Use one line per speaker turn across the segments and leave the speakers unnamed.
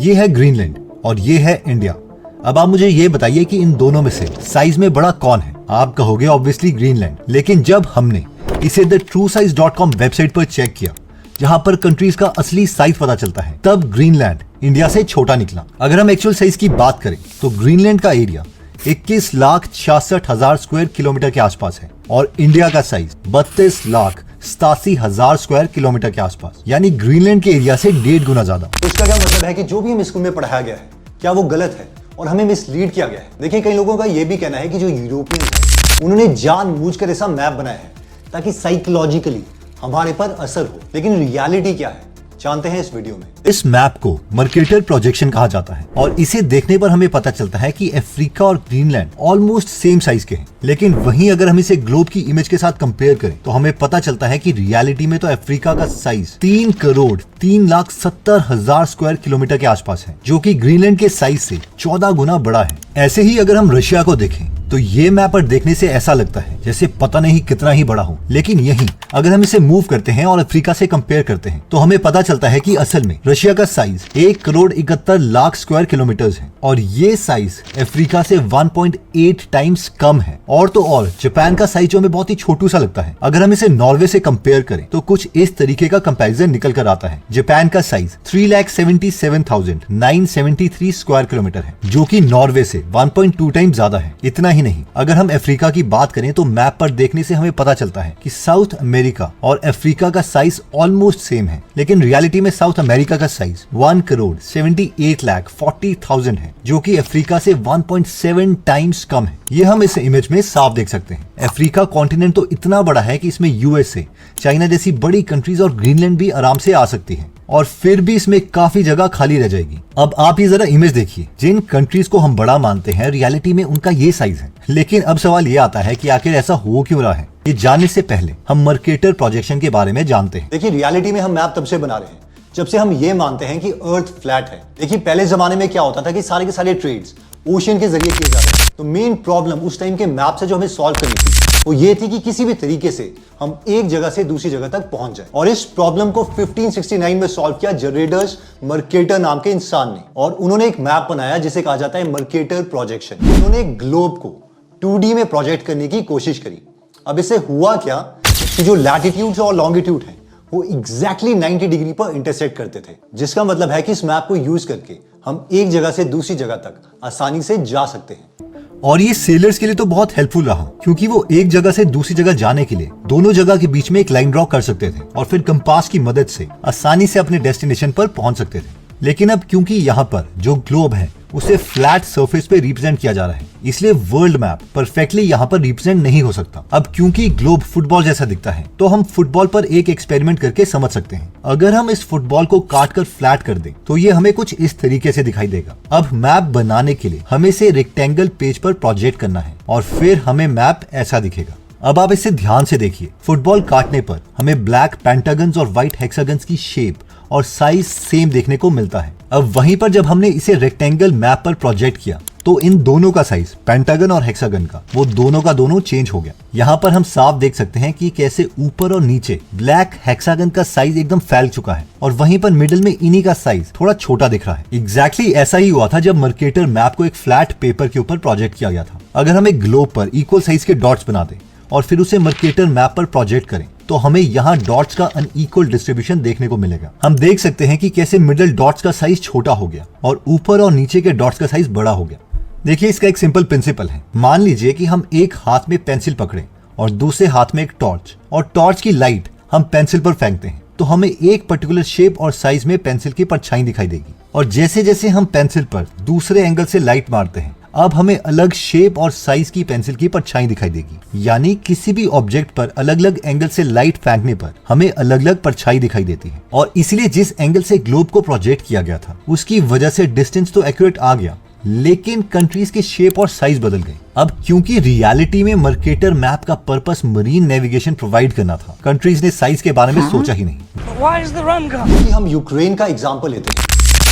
ये है ग्रीनलैंड और ये है इंडिया। अब आप मुझे ये बताइए कि इन दोनों में से साइज में बड़ा कौन है? आप कहोगे ऑब्वियसली ग्रीनलैंड, लेकिन जब हमने इसे thetruesize.com वेबसाइट पर चेक किया, जहां पर कंट्रीज का असली साइज पता चलता है, तब ग्रीनलैंड इंडिया से छोटा निकला। अगर हम एक्चुअल साइज की बात करें तो ग्रीनलैंड का एरिया 21,66,000 स्क्वायर किलोमीटर के आसपास है और इंडिया का साइज 32,87,000 स्क्वायर किलोमीटर के आसपास, यानी ग्रीनलैंड के एरिया से 1.5 गुना ज्यादा।
तो इसका क्या मतलब है कि जो भी हम स्कूल में पढ़ाया गया है, क्या वो गलत है और हमें मिसलीड किया गया है? देखिए, कई लोगों का यह भी कहना है कि जो यूरोपियन है, उन्होंने जानबूझकर ऐसा मैप बनाया है ताकि साइकोलॉजिकली हमारे पर असर हो। लेकिन रियलिटी क्या है, जानते हैं इस वीडियो में।
इस मैप को मर्केटर प्रोजेक्शन कहा जाता है और इसे देखने पर हमें पता चलता है कि अफ्रीका और ग्रीनलैंड ऑलमोस्ट सेम साइज के हैं। लेकिन वहीं अगर हम इसे ग्लोब की इमेज के साथ कंपेयर करें तो हमें पता चलता है कि रियलिटी में तो अफ्रीका का साइज 3,03,70,000 स्क्वायर किलोमीटर के आसपास है, जो कि ग्रीनलैंड के साइज से 14 गुना बड़ा है। ऐसे ही अगर हम रशिया को देखें तो ये मैप पर देखने से ऐसा लगता है जैसे पता नहीं कितना ही बड़ा हो, लेकिन यहीं अगर हम इसे मूव करते हैं और अफ्रीका से कंपेयर करते हैं तो हमें पता चलता है कि असल में रशिया का साइज 1,71,00,000 स्क्वायर किलोमीटर है और ये साइज अफ्रीका से 1.8 टाइम्स कम है। और तो और जापान का साइज जो हमें बहुत ही छोटू सा लगता है, अगर हम इसे नॉर्वे से कंपेयर करें तो कुछ इस तरीके का कंपैरिजन निकल कर आता है। जापान का साइज 3,77,973 स्क्वायर किलोमीटर है, जो कि नॉर्वे से 1.2 टाइम्स ज्यादा है। इतना ही नहीं, अगर हम अफ्रीका की बात करें तो मैप पर देखने से हमें पता चलता है कि साउथ अमेरिका और अफ्रीका का साइज ऑलमोस्ट सेम है, लेकिन रियलिटी में साउथ अमेरिका का साइज 1,78,40,000 है, जो कि अफ्रीका से 1.7 टाइम्स कम है। ये हम इस इमेज में साफ देख सकते हैं। अफ्रीका कॉन्टिनेंट तो इतना बड़ा है कि इसमें यूएसए, चाइना जैसी बड़ी कंट्रीज और ग्रीनलैंड भी आराम से आ सकती है और फिर भी इसमें काफी जगह खाली रह जाएगी। अब आप ये जरा इमेज देखिए, जिन कंट्रीज को हम बड़ा मानते हैं रियलिटी में उनका ये साइज है। लेकिन अब सवाल ये आता है कि आखिर ऐसा हो क्यों रहा है। ये जानने से पहले हम मर्केटर प्रोजेक्शन के बारे में जानते हैं।
देखिए, रियलिटी में हम मैप तब से बना रहे हैं जब से हम ये मानते हैं कि अर्थ फ्लैट है। देखिए, पहले जमाने में क्या होता था कि सारे के सारे ट्रेड्स ओशियन के जरिए किए जाते थे। तो मेन प्रॉब्लम उस टाइम के मैप से जो हमें सॉल्व करनी थी वो ये थी कि किसी भी तरीके से हम एक जगह से दूसरी जगह तक पहुंच जाए। और इस प्रॉब्लम को 1569 में सॉल्व किया जेरेडस मर्केटर नाम के इंसान ने, और उन्होंने एक मैप बनाया जिसे कहा जाता है मर्केटर प्रोजेक्शन। उन्होंने एक ग्लोब को 2D में प्रोजेक्ट करने की कोशिश करी। अब इससे हुआ क्या कि जो लैटिट्यूड और लॉन्गिट्यूड है वो एग्जैक्टली 90 डिग्री पर इंटरसेक्ट करते थे, जिसका मतलब है कि इस मैप को यूज करके हम एक जगह से दूसरी जगह तक आसानी से जा सकते हैं।
और ये सेलर्स के लिए तो बहुत हेल्पफुल रहा, क्योंकि वो एक जगह से दूसरी जगह जाने के लिए दोनों जगह के बीच में एक लाइन ड्रॉ कर सकते थे और फिर कंपास की मदद से आसानी से अपने डेस्टिनेशन पर पहुंच सकते थे। लेकिन अब क्योंकि यहाँ पर जो ग्लोब है उसे फ्लैट सरफेस पे रिप्रेजेंट किया जा रहा है, इसलिए वर्ल्ड मैप परफेक्टली यहाँ पर रिप्रेजेंट नहीं हो सकता। अब क्योंकि ग्लोब फुटबॉल जैसा दिखता है तो हम फुटबॉल पर एक एक्सपेरिमेंट करके समझ सकते हैं। अगर हम इस फुटबॉल को काट कर फ्लैट कर दें तो ये हमें कुछ इस तरीके से दिखाई देगा। अब मैप बनाने के लिए हमें इसे रेक्टेंगल पेज पर प्रोजेक्ट करना है और फिर हमें मैप ऐसा दिखेगा। अब आप इसे ध्यान से देखिए, फुटबॉल काटने पर हमें ब्लैक पेंटागन्स और व्हाइट हेक्सागन्स की शेप और साइज सेम देखने को मिलता है। अब वहीं पर जब हमने इसे रेक्टेंगल मैप पर प्रोजेक्ट किया तो इन दोनों का साइज, पेंटागन और हेक्सागन का, वो दोनों का दोनों चेंज हो गया। यहाँ पर हम साफ देख सकते हैं कि कैसे ऊपर और नीचे ब्लैक हेक्सागन का साइज एकदम फैल चुका है और वहीं पर मिडिल में इन्हीं का साइज थोड़ा छोटा दिख रहा है। एग्जैक्टली ऐसा ही हुआ था जब मर्केटर मैप को एक फ्लैट पेपर के ऊपर प्रोजेक्ट किया गया था। अगर हम एक ग्लोब पर इक्वल साइज के डॉट्स बना दें और फिर उसे मर्केटर मैप पर प्रोजेक्ट करें तो हमें यहाँ डॉट्स का अनइक्वल डिस्ट्रीब्यूशन देखने को मिलेगा। हम देख सकते हैं कि कैसे मिडिल डॉट्स का साइज छोटा हो गया और ऊपर और नीचे के डॉट्स का साइज बड़ा हो गया। देखिए, इसका एक सिंपल प्रिंसिपल है। मान लीजिए कि हम एक हाथ में पेंसिल पकड़े और दूसरे हाथ में एक टॉर्च, और टॉर्च की लाइट हम पेंसिल पर फेंकते हैं तो हमें एक पर्टिकुलर शेप और साइज में पेंसिल की परछाई दिखाई देगी। और जैसे जैसे हम पेंसिल पर दूसरे एंगल से लाइट मारते हैं, अब हमें अलग शेप और साइज की पेंसिल की परछाई दिखाई देगी। यानी किसी भी ऑब्जेक्ट पर अलग अलग एंगल से लाइट फेंकने पर हमें अलग अलग परछाई दिखाई देती है। और इसलिए जिस एंगल से ग्लोब को प्रोजेक्ट किया गया था उसकी वजह से डिस्टेंस तो एक्यूरेट आ गया, लेकिन कंट्रीज के शेप और साइज बदल गए। अब क्योंकि रियलिटी में मर्केटर मैप का पर्पस मरीन नेविगेशन प्रोवाइड करना था, कंट्रीज ने साइज के बारे में सोचा ही नहीं।
क्योंकि हम यूक्रेन का एग्जांपल लेते हैं,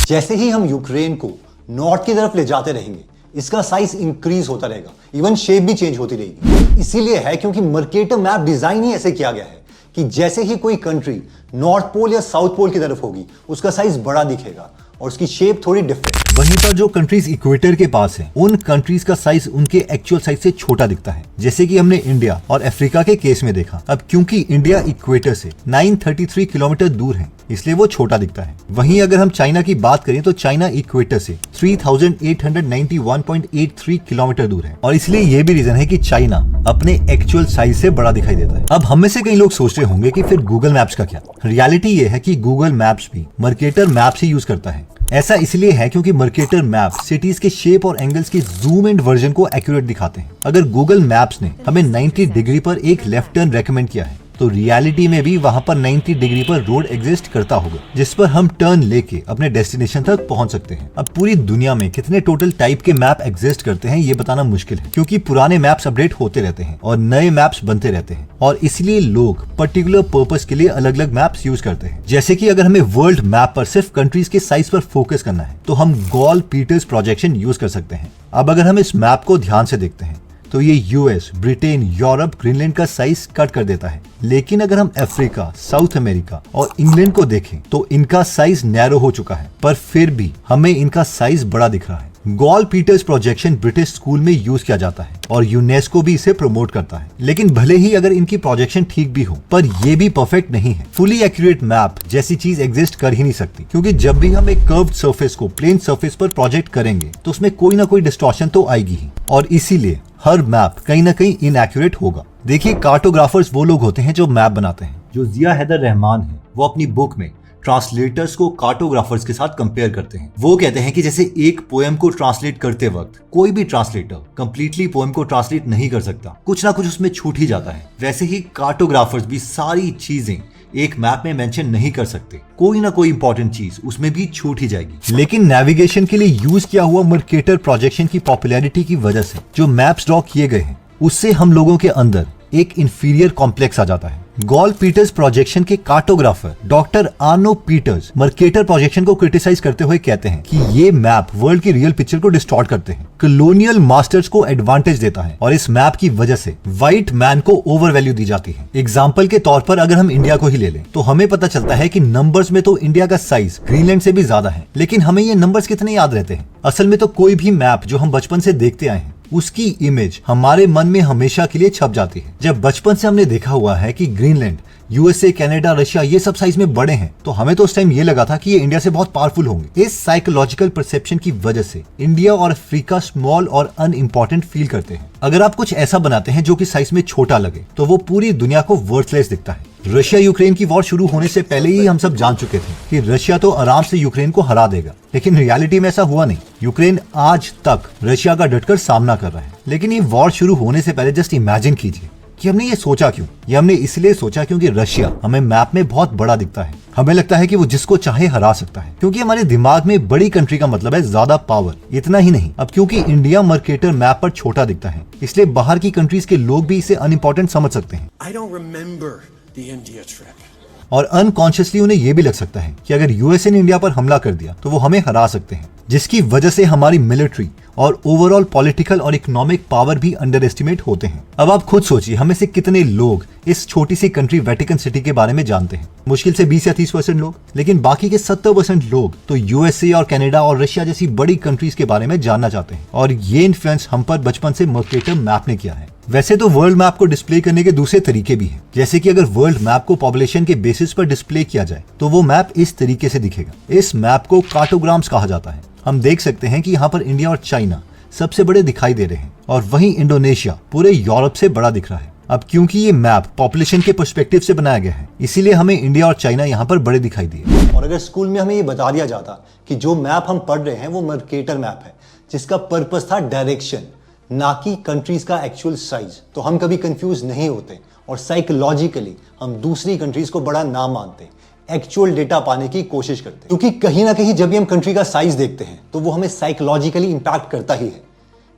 जैसे ही हम यूक्रेन को नॉर्थ की तरफ ले जाते रहेंगे इसका साइज इंक्रीज होता रहेगा, इवन शेप भी चेंज होती रहेगी। इसीलिए है क्योंकि मर्केटर मैप डिजाइन ही ऐसे किया गया है कि जैसे ही कोई कंट्री नॉर्थ पोल या साउथ पोल की तरफ होगी उसका साइज बड़ा दिखेगा और उसकी शेप थोड़ी डिफरेंट।
वहीं पर जो कंट्रीज इक्वेटर के पास है, उन कंट्रीज का साइज उनके एक्चुअल साइज से छोटा दिखता है, जैसे कि हमने इंडिया और अफ्रीका के केस में देखा। अब क्योंकि इंडिया इक्वेटर से 933 किलोमीटर दूर है, इसलिए वो छोटा दिखता है। वहीं अगर हम चाइना की बात करें तो चाइना इक्वेटर से 3891.83 किलोमीटर दूर है, और इसलिए ये भी रीजन है कि चाइना अपने एक्चुअल साइज से बड़ा दिखाई देता है। अब हम में से कई लोग सोच रहे होंगे कि फिर गूगल मैप्स का क्या? रियलिटी ये है कि गूगल मैप्स भी मर्केटर मैप्स ही यूज करता है। ऐसा इसलिए है क्योंकि मर्केटर मैप सिटीज के शेप और एंगल्स के जूम इन वर्जन को एक्यूरेट दिखाते हैं। अगर गूगल मैप्स ने हमें 90 डिग्री पर एक लेफ्ट टर्न रेकमेंड किया है, तो रियलिटी में भी वहां पर 90 डिग्री पर रोड एग्जिस्ट करता होगा, जिस पर हम टर्न लेके अपने डेस्टिनेशन तक पहुंच सकते हैं। अब पूरी दुनिया में कितने टोटल टाइप के मैप एग्जिस्ट करते हैं ये बताना मुश्किल है, क्योंकि पुराने मैप्स अपडेट होते रहते हैं और नए मैप्स बनते रहते हैं, और इसलिए लोग पर्टिकुलर पर्पस के लिए अलग अलग मैप्स यूज करते हैं। जैसे कि अगर हमें वर्ल्ड मैप पर सिर्फ कंट्रीज के साइज पर फोकस करना है, तो हम गॉल पीटर्स प्रोजेक्शन यूज कर सकते हैं। अब अगर हम इस मैप को ध्यान से देखते हैं तो ये यूएस, ब्रिटेन, यूरोप, ग्रीनलैंड का साइज कट कर देता है। लेकिन अगर हम अफ्रीका, साउथ अमेरिका और इंग्लैंड को देखें तो इनका साइज नैरो हो चुका है, पर फिर भी हमें इनका साइज बड़ा दिख रहा है। Gall Peters projection British school में यूज किया जाता है और यूनेस्को भी इसे प्रमोट करता है। लेकिन भले ही अगर इनकी प्रोजेक्शन ठीक भी हो, पर ये भी परफेक्ट नहीं है। फुली एक्यूरेट मैप जैसी चीज एग्जिस्ट कर ही नहीं सकती, क्योंकि जब भी हम एक कर्व्ड सरफेस को प्लेन सरफेस पर प्रोजेक्ट करेंगे तो उसमें कोई ना कोई डिस्टॉर्शन तो आएगी ही, और इसीलिए हर मैप कहीं ना कहीं इनएक्यूरेट होगा। देखिए, कार्टोग्राफर्स वो लोग होते हैं जो मैप बनाते हैं। जो जिया हैदर रहमान है, वो अपनी बुक में ट्रांसलेटर्स को कार्टोग्राफर्स के साथ कंपेयर करते हैं। वो कहते हैं कि जैसे एक पोएम को ट्रांसलेट करते वक्त कोई भी ट्रांसलेटर कंप्लीटली पोएम को ट्रांसलेट नहीं कर सकता, कुछ ना कुछ उसमें छूट ही जाता है, वैसे ही कार्टोग्राफर्स भी सारी चीजें एक मैप में मेंशन नहीं कर सकते। कोई ना कोई इंपॉर्टेंट चीज उसमें भी छूट ही जाएगी। लेकिन नेविगेशन के लिए यूज किया हुआ मर्केटर प्रोजेक्शन की पॉपुलैरिटी की वजह से जो मैप्स ड्रॉ किए गए हैं, उससे हम लोगों के अंदर एक इंफीरियर कॉम्प्लेक्स आ जाता है। गॉल पीटर्स प्रोजेक्शन के cartographer doctor Arno Peters Mercator projection को क्रिटिसाइज करते हुए कहते हैं कि ये मैप वर्ल्ड की रियल पिक्चर को डिस्टॉर्ट करते हैं, कॉलोनियल मास्टर्स को एडवांटेज देता है, और इस मैप की वजह से व्हाइट मैन को ओवर वैल्यू दी जाती है। एग्जाम्पल के तौर पर अगर हम इंडिया को ही ले लें तो हमें पता चलता है कि नंबर्स में तो इंडिया का साइज ग्रीनलैंड से भी ज्यादा है, लेकिन हमें ये नंबर्स कितने याद रहते हैं? असल में तो कोई भी मैप जो हम बचपन से देखते आए हैं, उसकी इमेज हमारे मन में हमेशा के लिए छप जाती है। जब बचपन से हमने देखा हुआ है कि ग्रीनलैंड, यूएसए, कनाडा, रशिया ये सब साइज में बड़े हैं, तो हमें तो उस टाइम ये लगा था कि ये इंडिया से बहुत पावरफुल होंगे। इस साइकोलॉजिकल परसेप्शन की वजह से इंडिया और अफ्रीका स्मॉल और अनइम्पोर्टेंट फील करते हैं। अगर आप कुछ ऐसा बनाते हैं जो कि साइज में छोटा लगे, तो वो पूरी दुनिया को वर्थलेस दिखता है। रशिया यूक्रेन की वॉर शुरू होने से पहले ही हम सब जान चुके थे कि रशिया तो आराम से यूक्रेन को हरा देगा, लेकिन रियलिटी में ऐसा हुआ नहीं। यूक्रेन आज तक रशिया का डटकर सामना कर रहा है। लेकिन ये वॉर शुरू होने से पहले जस्ट इमेजिन कीजिए कि हमने ये सोचा क्यों? ये हमने इसलिए सोचा क्योंकि रशिया हमें मैप में बहुत बड़ा दिखता है। हमें लगता है कि वो जिसको चाहे हरा सकता है, क्योंकि हमारे दिमाग में बड़ी कंट्री का मतलब है ज्यादा पावर। इतना ही नहीं, अब क्योंकि इंडिया मर्केटर मैप पर छोटा दिखता है, इसलिए बाहर की कंट्रीज के लोग भी इसे अनइम्पोर्टेंट समझ सकते हैं।
I don't remember the India trip.
और अनकॉन्शियसली उन्हें यह भी लग सकता है कि अगर यूएसए ने इंडिया पर हमला कर दिया तो वो हमें हरा सकते हैं, जिसकी वजह से हमारी मिलिट्री और ओवरऑल पॉलिटिकल और इकोनॉमिक पावर भी अंडर एस्टिमेट होते हैं। अब आप खुद सोचिए, हमें से कितने लोग इस छोटी सी कंट्री वेटिकन सिटी के बारे में जानते हैं? मुश्किल से 20 या 30% लोग, लेकिन बाकी के 70% लोग तो यूएसए और कनाडा और रशिया जैसी बड़ी कंट्रीज के बारे में जानना चाहते हैं। और ये इन्फ्लुएंस हम पर बचपन से मर्केटर मैप ने किया है। वैसे तो वर्ल्ड मैप को डिस्प्ले करने के दूसरे तरीके भी हैं, जैसे कि अगर वर्ल्ड मैप को पॉपुलेशन के बेसिस पर डिस्प्ले किया जाए तो वो मैप इस तरीके से दिखेगा। इस मैप को कार्टोग्राम्स कहा जाता है। हम देख सकते हैं कि यहाँ पर इंडिया और चाइना सबसे बड़े दिखाई दे रहे हैं, और वहीं इंडोनेशिया पूरे यूरोप से बड़ा दिख रहा है। अब क्योंकि ये मैप पॉपुलेशन के पर्सपेक्टिव से बनाया गया है, इसीलिए हमें इंडिया और चाइना यहाँ पर बड़े दिखाई दिए।
और अगर स्कूल में हमें ये बता दिया जाता कि जो मैप हम पढ़ रहे हैं वो मर्केटर मैप है, जिसका पर्पस था डायरेक्शन, ना कि कंट्रीज का एक्चुअल साइज, तो हम कभी कंफ्यूज नहीं होते और साइकोलॉजिकली हम दूसरी कंट्रीज को बड़ा ना मानते, एक्चुअल डेटा पाने की कोशिश करते। क्योंकि कहीं ना कहीं जब भी हम कंट्री का साइज देखते हैं तो वो हमें साइकोलॉजिकली इंपैक्ट करता ही है।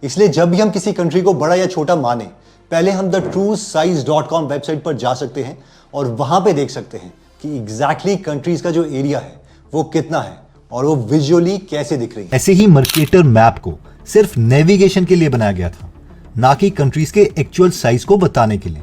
इसलिए जब भी हम किसी कंट्री को बड़ा या छोटा माने, पहले हम thetruesize.com वेबसाइट पर जा सकते हैं और वहां पे देख सकते हैं कि एग्जैक्टली कंट्रीज का जो एरिया है वो कितना है और वो विजुअली कैसे दिख रही है।
ऐसे ही मर्केटर मैप को सिर्फ नेविगेशन के लिए बनाया गया था, ना कि कंट्रीज के एक्चुअल साइज को बताने के लिए।